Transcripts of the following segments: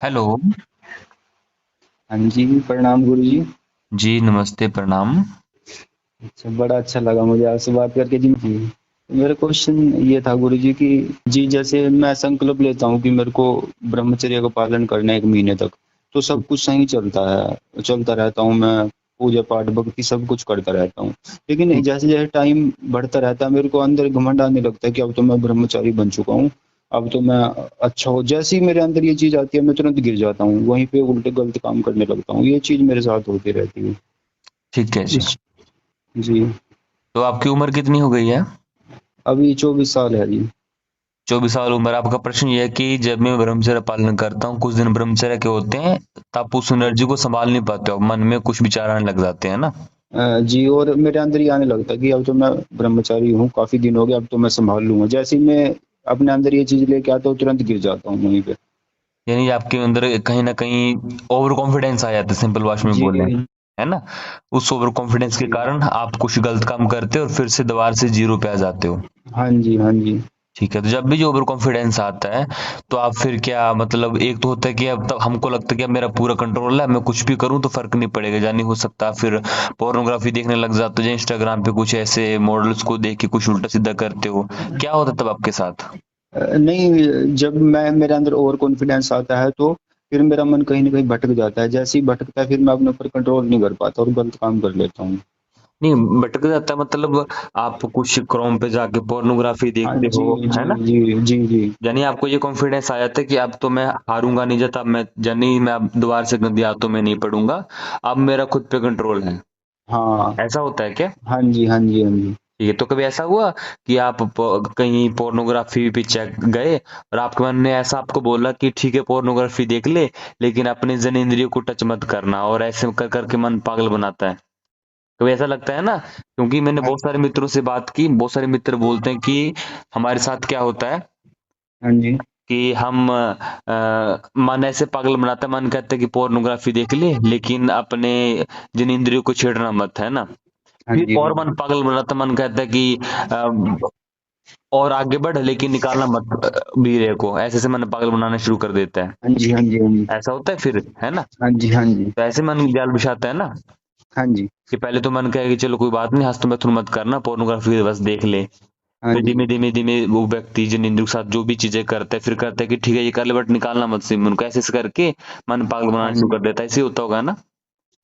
Hello. हाँ जी, प्रणाम गुरु जी। जी नमस्ते, प्रणाम। अच्छा, बड़ा अच्छा लगा मुझे आपसे बात करके जी। मेरा क्वेश्चन ये था गुरु जी कि जी जैसे मैं संकल्प लेता हूँ कि मेरे को ब्रह्मचर्य का पालन करना है 1 महीने तक, तो सब कुछ सही चलता है, चलता रहता हूँ मैं, पूजा पाठ भक्ति सब कुछ करता रहता हूँ। लेकिन ठीक। जैसे जैसे टाइम बढ़ता रहता है मेरे को अंदर घमंड आने लगता है कि अब तो मैं ब्रह्मचारी बन चुका हूँ, अब तो मैं अच्छा हो, जैसे ही मेरे अंदर ये चीज आती है मैं तुरंत गिर जाता हूँ, वहीं पे उल्टे गलत काम करने लगता हूँ, ये चीज मेरे साथ होती रहती है। ठीक है जी। इस जी, तो आपकी उम्र कितनी हो गई है? अभी 24 साल है जी। 24 साल उम्र। आपका प्रश्न ये है कि जब मैं ब्रह्मचर्य पालन करता हूँ, कुछ दिन ब्रह्मचर्य के होते हैं, तो आप उस एनर्जी को संभाल नहीं पाते हो, मन में कुछ विचार आने लग जाते हैं ना। जी, और मेरे अंदर ये आने लगता है कि अब तो मैं ब्रह्मचारी हूँ, काफ़ी दिन हो गए, अब तो मैं सँभाल लूँगा। जैसे ही मैं अपने अंदर ये चीज़ लेके आता हूँ, तुरंत गिर जाता हूँ वहीं पे। यानी आपके अंदर कहीं ना कहीं ओवर कॉन्फिडेंस आ जाता है, सिंपल भाषा में जी, बोले, है ना। उस ओवर कॉन्फिडेंस के जी। कारण आप कुछ गलत काम करते हो और फिर से दोबारा से जीरो पे आ जाते हो। हाँ जी, हाँ जी। ठीक है, तो जब भी जो ओवर कॉन्फिडेंस आता है, तो आप फिर क्या मतलब, एक तो होता है कि अब तब हमको लगता है कि अब मेरा पूरा कंट्रोल है, मैं कुछ भी करूं तो फर्क नहीं पड़ेगा, जानी हो सकता फिर पोर्नोग्राफी देखने लग जाते हो, इंस्टाग्राम पे कुछ ऐसे मॉडल्स को देख के कुछ उल्टा सीधा करते हो। क्या होता है तब आपके साथ? नहीं, जब मैं मेरे अंदर ओवर कॉन्फिडेंस आता है, तो फिर मेरा मन कहीं न कहीं भटक जाता है। जैसे ही भटकता है, फिर मैं अपने ऊपर कंट्रोल नहीं कर पाता और गलत काम कर लेता हूँ। नहीं, भटक जाता है मतलब आप कुछ क्रोम पे जाके पोर्नोग्राफी हाँ देखते जी, हो, है जी, ना। जी, जी, जी। यानी आपको ये कॉन्फिडेंस आ जाता है कि अब तो मैं हारूंगा नहीं, जब मैं जानी मैं अब दोबारा से गंदी आदतों में नहीं पड़ूंगा, अब मेरा खुद पे कंट्रोल है। हाँ। ऐसा होता है क्या? हाँ जी, हाँ जी, हाँ जी। ठीक है, तो कभी ऐसा हुआ कि आप कहीं पोर्नोग्राफी पे चेक गए और आपके मन ने ऐसा आपको बोला कि ठीक है पोर्नोग्राफी देख ले, लेकिन अपने जनेंद्रियों को टच मत करना, और ऐसे कर करके मन पागल बनाता है। कभी ऐसा लगता है ना, क्योंकि मैंने हाँ, बहुत सारे मित्रों से बात की, बहुत सारे मित्र बोलते हैं कि हमारे साथ क्या होता है हाँ जी। कि हम मन ऐसे पागल बनाता है, मन कहता है कि पोर्नोग्राफी देख ले, लेकिन अपने जनेंद्रियों को छेड़ना मत, है ना। हाँ फिर जी, हाँ और जी। मन पागल बनाता है, मन कहता है कि और आगे बढ़, लेकिन निकालना मत बीरे को, ऐसे से मन पागल बनाना शुरू कर देता है। हाँ जी, हाँ जी, हाँ जी। ऐसा होता है फिर, है ना। हाँ जी, हाँ जी। तो ऐसे मन जाल बिछाता है ना, हाँ जी, कि पहले तो मन कहे कि चलो कोई बात नहीं, हस्त में थुन मत करना, पोर्नोग्राफी बस देख ले। हाँ फिर जी। धीमे धीमे धीमे वो व्यक्ति जिनेंद्र के साथ जो भी चीजें करता है, फिर करता है कि ठीक है ये कर ले, बट निकालना मत सिम, उनको ऐसे ऐसे करके मन पागल बनाना हाँ शुरू जी। कर देता है। ऐसे ही होता होगा ना।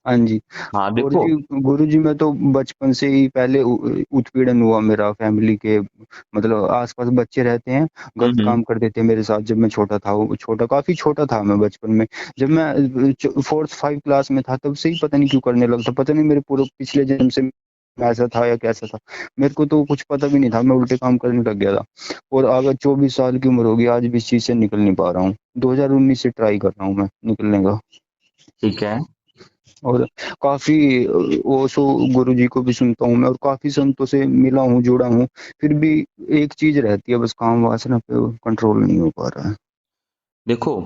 हाँ जी। हाँ और देखो। जी गुरुजी, मैं तो बचपन से ही पहले उत्पीड़न हुआ मेरा फैमिली के, मतलब आस-पास बच्चे रहते हैं, गलत हम्म। काम करते थे मेरे साथ जब मैं छोटा था, वो छोटा काफ़ी छोटा था मैं बचपन में। जब मैं 4th 5 क्लास में था तब से ही पता नहीं क्यों करने लगा था, पता नहीं मेरे पूरे पिछले जन्म से मैं ऐसा था या कैसा था। मेरे को तो कुछ पता भी नहीं था, मैं उल्टे काम करने लग गया था। और अगर 24 साल की उम्र होगी, आज भी इस चीज़ से निकल नहीं पा रहा हूँ। 2019 से ट्राई कर रहा हूँ मैं निकलने का। ठीक है। और काफ़ी ओशो गुरुजी को भी सुनता हूँ मैं और काफ़ी संतों से मिला हूँ, जुड़ा हूँ। फिर भी एक चीज़ रहती है, बस काम वासना पे कंट्रोल नहीं हो पा रहा है। देखो,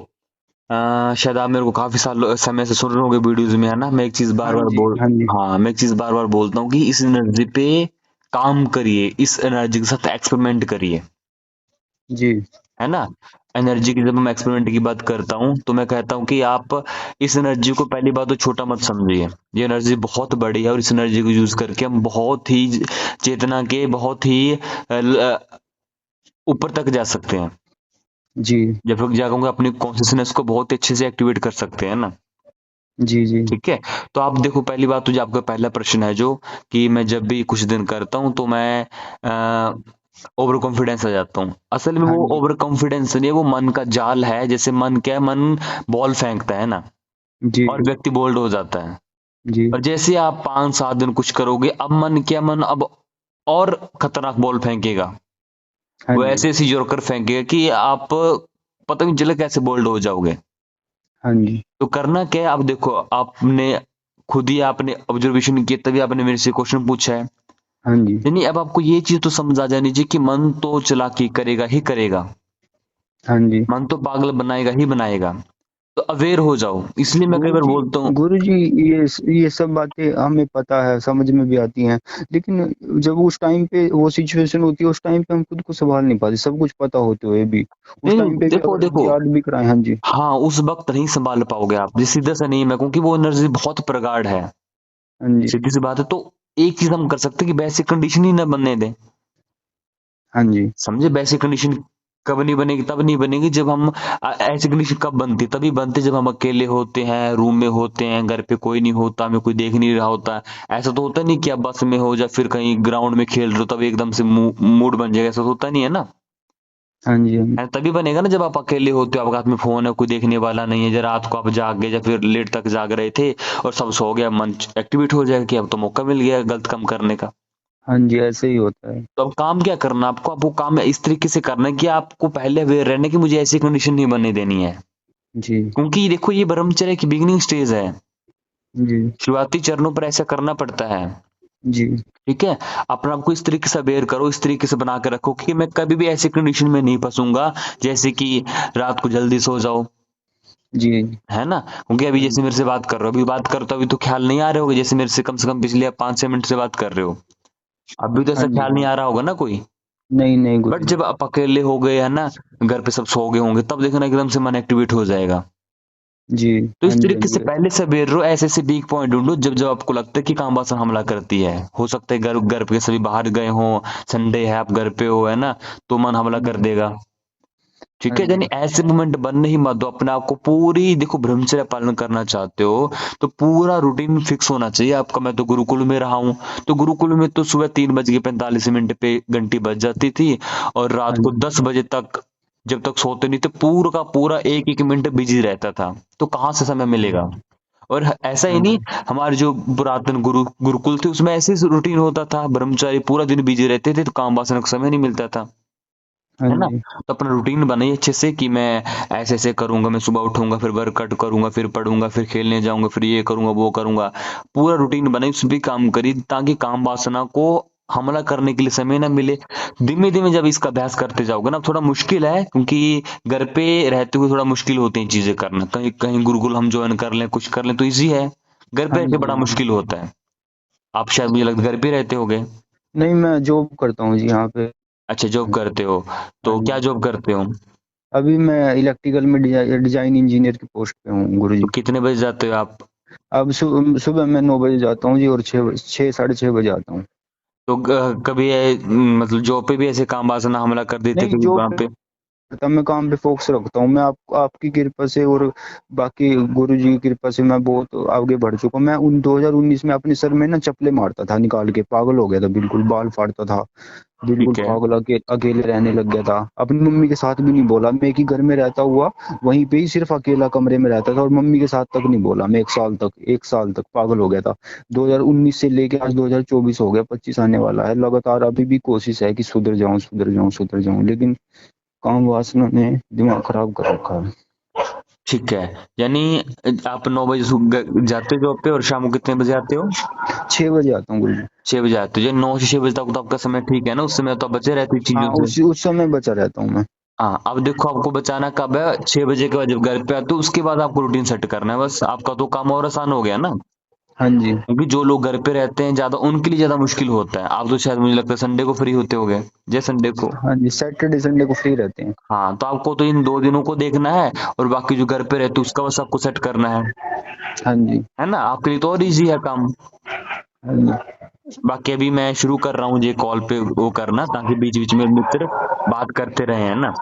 शायद आप मेरे को काफी साल समय से सुन रहे होंगे वीडियोस में, है ना। मैं एक चीज बार हाँ बार जी, बोल हाँ जी। हाँ, मैं एक चीज बार बार बोलता हूँ कि इस एनर्जी पे काम करिए, इस एनर्जी के साथ एक्सपेरिमेंट करिए, जी, है ना। एनर्जी की जब मैं एक्सपेरिमेंट की बात करता हूँ, तो मैं कहता हूँ कि आप इस एनर्जी को पहली बात तो छोटा मत समझिए। ये एनर्जी बहुत बड़ी है, और इस एनर्जी को यूज करके हम बहुत ही चेतना के बहुत ही ऊपर तक जा सकते हैं। जी, जब तक जागोगे अपनी कॉन्शियसनेस को बहुत अच्छे से एक्टिवेट कर सकते हैं ना। जी, जी। ठीक है। तो आप देखो, पहली बात तो जो आपका पहला प्रश्न है, जो कि मैं जब भी कुछ दिन करता हूँ तो मैं ओवर कॉन्फिडेंस आ जाता हूँ। असल में हाँ वो जी, ओवर कॉन्फिडेंस नहीं है, वो मन का जाल है। जैसे मन क्या है, मन बॉल फेंकता है ना, जी, और व्यक्ति बोल्ड हो जाता है। जी। और जैसे आप 5-7 दिन कुछ करोगे, अब मन क्या, मन अब और खतरनाक बॉल फेंकेगा। हाँ वो जी, ऐसे ऐसी जोरकर फेंकेगा कि आप पता नहीं चले कैसे बोल्ड हो जाओगे। हाँ जी, तो करना क्या है, आप देखो, आपने खुद ही आपने ऑब्जर्वेशन किया, तभी आपने मेरे से क्वेश्चन पूछा है। हाँ जी, यानी अब आपको ये चीज तो समझ आ जानी चाहिए कि मन तो चालाकी करेगा ही करेगा, हाँ जी, मन तो पागल बनाएगा ही बनाएगा। तो अवेयर हो जाओ, इसलिए मैं कई बार बोलता हूँ। गुरु जी, ये सब बातें हमें पता है, समझ में भी आती हैं, लेकिन जब उस टाइम पे वो सिचुएशन होती है, उस टाइम पे हम खुद को संभाल नहीं पाते, सब कुछ पता होते हुए भी। उस नहीं टाइम पे भी देखो अगर हम देखो, याद भी कराएं। हाँ जी। हाँ उस वक्त नहीं संभाल पाओगे आप, जी सीधा सा नहीं मैं, क्योंकि वो एनर्जी बहुत प्रगाढ़ है, हाँ जी। सीधी सी बात है। तो एक चीज हम कर सकते हैं कि बेसिक कंडीशन ही ना बनने दें, हाँ जी। समझे? बेसिक कंडीशन कब नहीं बनेगी? तब नहीं बनेगी जब हम ऐसी कंडीशन कब बनती, तभी बनती जब हम अकेले होते हैं, रूम में होते हैं, घर पे कोई नहीं होता, हमें कोई देख नहीं रहा होता। ऐसा तो होता नहीं कि आप बस में हो या फिर कहीं ग्राउंड में खेल रहे हो तब एकदम से मूड बन जाएगा, ऐसा तो होता नहीं है ना। हाँ जी। हाँ जी। तभी बनेगा ना जब आप अकेले होते हो, आपके हाथ में फोन है, कोई देखने वाला नहीं है, जब रात को आप जाग गए या फिर लेट तक जाग रहे थे और सब सो गया, मन एक्टिवेट हो जाएगा कि अब तो मौका मिल गया गलत काम करने का। हाँ जी, ऐसे ही होता है। तो अब काम क्या करना आपको? आपको काम इस तरीके से करना है कि आपको पहले अवेयर रहना कि मुझे ऐसी कंडीशन नहीं बनने देनी है, जी। क्योंकि देखो ये ब्रह्मचर्य की बिगिनिंग स्टेज है, जी। शुरुआती चरणों पर ऐसा करना पड़ता है। जी। ठीक है, अपने आप को इस तरीके से अवेयर करो, इस तरीके से बना के रखो कि मैं कभी भी ऐसी कंडीशन में नहीं फंसूंगा, जैसे कि रात को जल्दी सो जाओ, जी। है ना? क्योंकि अभी हाँ जैसे जी। मेरे से बात कर रहे हो, अभी बात करते हो, अभी तो ख्याल नहीं आ रहे होगे, जैसे मेरे से कम से कम पिछले 5-6 मिनट से बात कर रहे हो, अभी तो हाँ ऐसा जी। ख्याल नहीं आ रहा होगा ना कोई। नहीं नहीं बट गुरु जी। जब आप अकेले हो गए है ना, घर पे सब सो गए होंगे, तब देखना एकदम से मन एक्टिवेट हो जाएगा। जी। तो हाँ इस जी। हाँ तरीके जी। से पहले से अवेयर रहो, ऐसे ऐसे वीक पॉइंट ढूंढो जब जब आपको लगता है कि काम वासना हमला करती है। हो सकता है घर घर पे सभी बाहर गए हों, संडे है आप घर पे हो, है ना, तो मन हमला हाँ कर जी। देगा। ठीक हाँ है, यानी जी। ऐसे मोमेंट बनने ही मत दो अपने आप को। पूरी देखो, ब्रह्मचर्य पालन करना चाहते हो तो पूरा रूटीन फिक्स होना चाहिए आपका। मैं तो गुरुकुल में रहा हूँ, तो गुरुकुल में तो सुबह 3:45 पे घंटी बज जाती थी और रात हाँ को जी। 10 बजे तक, जब तक सोते नहीं थे, पूरा का पूरा एक एक मिनट बिजी रहता था। तो कहाँ से समय मिलेगा? और ऐसा ही हाँ नहीं, जी। हमारे जो पुरातन गुरुकुल थे उसमें ऐसे रूटीन होता था, ब्रह्मचारी पूरा दिन बिजी रहते थे, तो काम वासना का समय नहीं मिलता था, हाँ है ना? जी। तो अपना रूटीन बनाइए अच्छे से कि मैं ऐसे ऐसे करूंगा, मैं सुबह उठूंगा, फिर वर्कआउट करूंगा, फिर पढ़ूंगा, फिर खेलने जाऊंगा, फिर ये करूंगा वो करूंगा। पूरा रूटीन बनाइए, उस भी काम करिए ताकि काम वासना को हमला करने के लिए समय ना मिले। धीमे धीमे जब इसका अभ्यास करते जाओगे ना, थोड़ा मुश्किल है क्योंकि घर पे रहते हुए थोड़ा मुश्किल होती हैं चीजें करना। कहीं कहीं गुरुकुल हम ज्वाइन कर लें, कुछ कर लें तो इजी है, घर पे हाँ रह के जी। बड़ा हाँ जी। मुश्किल होता है। आप शायद, मुझे लगता है, घर पे रहते होगे। नहीं, मैं जॉब करता हूँ जी यहाँ पे। अच्छा, जॉब करते हो? हाँ तो क्या जी। जॉब करते हो? अभी मैं इलेक्ट्रिकल में डिजाइन इंजीनियर की पोस्ट पे हूँ गुरु तो जी। कितने बजे जाते हो आप? अब सुबह मैं 9 बजे जाता हूँ जी, और 6 साढ़े 6 बजे आता हूँ। तो कभी मतलब जॉब पे भी ऐसे काम वासना हमला कर देते नहीं, कभी जॉब वहां पे पे? तब मैं काम पे फोकस रखता हूँ। मैं आपकी कृपा से और बाकी गुरु जी की कृपा से मैं बहुत आगे बढ़ चुका हूँ। मैं उन 2019 में अपने सर में ना चप्पलें मारता था निकाल के, पागल हो गया था, बिल्कुल बाल फाड़ता था, बिल्कुल ठीक है। पागल, अकेले रहने लग गया था। अपनी मम्मी के साथ भी नहीं बोला, मैं एक ही घर में रहता हुआ, वहीं पे ही सिर्फ अकेला कमरे में रहता था, और मम्मी के साथ तक नहीं बोला मैं 1 साल तक पागल हो गया था। 2019 से लेके आज 2024 हो गया, 25 आने वाला है, लगातार अभी भी कोशिश है कि सुधर जाऊं, सुधर जाऊं, सुधर जाऊं, लेकिन काम वासना ने दिमाग खराब कर रखा है। ठीक है, यानी आप 9 बजे जाते हो जॉब पे और शाम को कितने बजे आते हो? 6 बजे आता हूँ गुरु जी। 6 बजे आते हो, जो 9 से 6 बजे तक तो आपका समय ठीक है ना, उस समय तो आप बचे रहते हाँ, चीजों से। उस समय बचा रहता हूँ मैं। हाँ, अब देखो आपको बचाना कब है? 6 बजे के बाद जब घर पे आते हो उसके बाद आपको रूटीन सेट करना है, बस आपका तो काम और आसान हो गया ना। हाँ जी। क्योंकि जो लोग घर पे रहते हैं ज्यादा, उनके लिए ज्यादा मुश्किल होता है। आप तो शायद, मुझे लगता है, संडे को फ्री होते होगे, जय संडे को। हाँ जी, सैटरडे संडे को फ्री रहते हैं। हाँ, तो आपको तो इन 2 दिनों को देखना है और बाकी जो घर पे रहते उसका बस आपको सेट करना हाँ जी। है ना? आपके लिए तो और इजी है काम। हाँ जी। बाकी अभी मैं शुरू कर रहा हूँ ये कॉल पे वो करना, ताकि बीच बीच में मित्र बात करते रहे, है ना?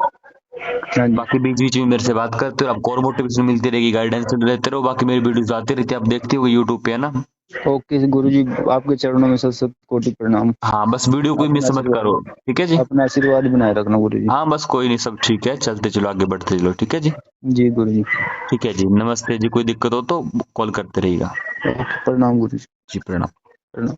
हाँ जी। बाकी बीच बीच में मेरे से बात करते रहो, आपको और मोटिवेशन मिलती रहेगी, गाइडेंस लेते रहो। बाकी मेरी वीडियोस आती रहती है, आप देखते हो यूट्यूब पे, है ना? ओके गुरु जी, आपके चरणों में सत कोटि प्रणाम। हाँ, बस वीडियो कोई अपना मिस मत आशीर्वाद, करो, ठीक है जी? अपना आशीर्वाद बनाए रखना गुरु जी। हाँ, बस कोई नहीं, सब ठीक है, चलते चलो, आगे बढ़ते चलो, ठीक है जी? जी गुरु जी। ठीक है जी, नमस्ते जी, कोई दिक्कत हो तो कॉल करते रहिएगा। ओके, प्रणाम गुरु जी। जी, प्रणाम। प्रणाम।